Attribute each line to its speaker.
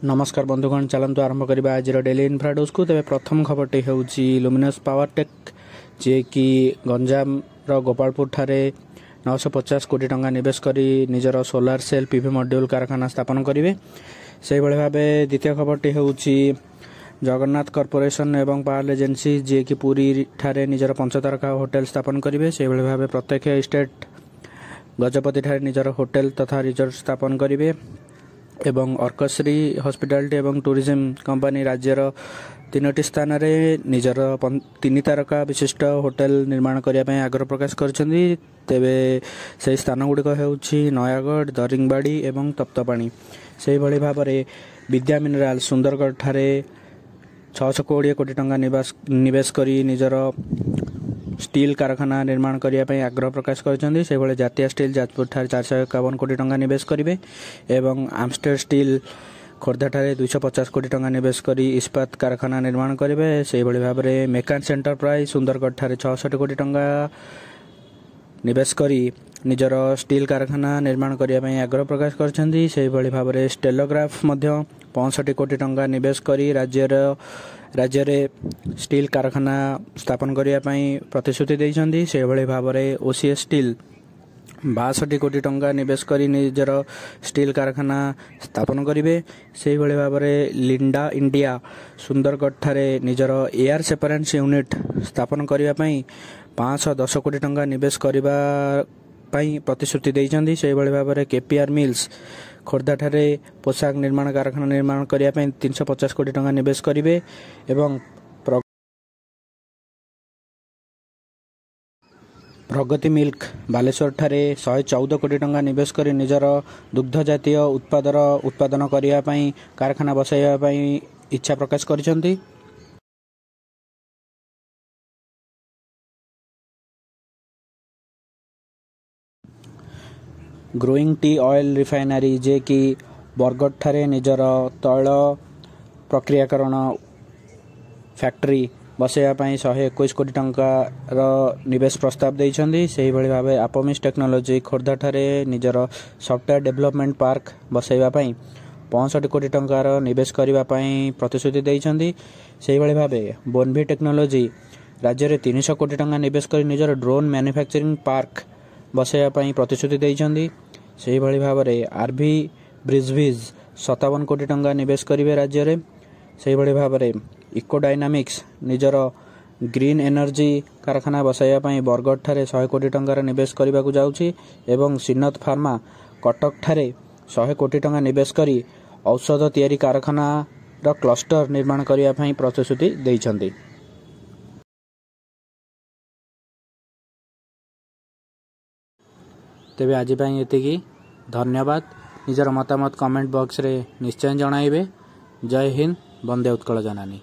Speaker 1: नमस्कार बंधुगण, चलतु आरंभ करवा आज डेली इनफ्रा न्यूज को। तेज प्रथम खबरटी हूँ लुमिनस पावर टेक जे कि गंजाम गोपालपुर ठारे 950 कोटी टंका निवेश करी निजर सोलार सेल पीवी मॉड्यूल कारखाना स्थापन करेंगे। से भाव द्वितीय खबरटी हूँ जगन्नाथ कॉर्पोरेशन एवं पावर एजेंसी जे कि पुरी ठारे निजर 5 तारका होटेल स्थापन करेंगे। से भाव प्रत्यक्ष स्टेट गजपति ठारे निजर होटेल तथा रिजोर्ट स्थापन करेंगे एवं अर्कश्री हॉस्पिटैलिटी एवं टूरिज्म कंपनी राज्यर 3टी स्थान रे निजर 3 तारका विशिष्ट होटेल निर्माण करने आग्रह प्रकाश करछन्ती। तेबे से स्थान गुड़िक हेउछि नयागढ़, दरिंगबाड़ी एवं तप्तपाणी। से भली भाव विद्या मिनराल सुंदरगढ़ ठारे 620 कोटी टंका निवेश करी निजर स्टील कारखाना निर्माण करने आग्रह प्रकाश करछन्ती। से भली जातीय स्टील जाजपुर ठारे 451 कोटी टंका निवेश करेंगे एवं आमस्टेर स्टील खोर्धा ठारे 250 कोटी टंका निवेश करी इस्पात कारखाना निर्माण करेंगे। से भली भाव मेकान्स एंटरप्राइज सुंदरगढ़ ठारे 66 कोटी टंका निवेश करी निजर स्टील कारखाना निर्माण करने आग्रह प्रकाश करछन्ती। से भली भाव स्टेलोग्राफ 65 कोटी टंका निवेश करी राज्य रे स्टील कारखाना स्थापन करने प्रतिश्रुति देइछन्ती। से भली भाव ओसीएस स्टील 62 कोटी टंका निवेश करी निजर स्टील कारखाना स्थापन करेंगे। से भली भाव लिंडा इंडिया सुंदरगढ़ ठारे निजर एयर सेपरेंस यूनिट स्थापन करने 510 कोटी टंका निवेश करने प्रतिश्रुति देइछन्ती। से भली भाव केपीआर मिल्स खोर्धा ठारे पोशाक निर्माण कारखाना निर्माण करने 350 कोटी टंका निवेश करेंगे एवं प्रगति मिल्क बालेश्वर ठारे 114 कोटी टंका निवेश कर निजर दुग्ध जातीय उत्पादन करने कारखाना बसाइबा इच्छा प्रकाश करछन्ती। ग्रोइंग टी ऑयल रिफाइनरी जे कि बरगढ़ ठारे निजर तैल प्रक्रियाकरण फैक्ट्री बसाइबा 121 कोटी टंकार निवेश प्रस्ताव देइछन्ती। से भली भाव आपोमिस टेक्नोलोजी खोर्धा ठारे निजर सॉफ्टवेयर डेवलपमेंट पार्क बसाइबा 65 कोटी टंकार निवेश करने प्रतिश्रुति देइछन्ती। से भली भाव बोनभी टेक्नोलोजी राज्य में 300 कोटी टंका निवेश कर निजर ड्रोन मैन्युफैक्चरिंग पार्क बसाइबा प्रतिश्रुति देइछन्ती। से भली भाव आरभी ब्रिजविज 57 कोटी टंका निवेश करेंगे राज्य में। से भली भाव इको डायनामिक्स निजर ग्रीन एनर्जी कारखाना बसाइबा बरगढ़ ठारे 100 कोटी टंकार निवेश करने को जाउछि एवं सिन्नत फार्मा कटक ठारे 100 कोटी टंका निवेश करी औषध तैयारी कारखाना क्लस्टर निर्माण करने प्रतिश्रुति देइछन्ती। तेबे आज एतिकी धन्यवाद। निजर मतामत कमेंट बॉक्स रे निश्चय जणाइबे। जय हिंद, वंदे उत्कल जननी।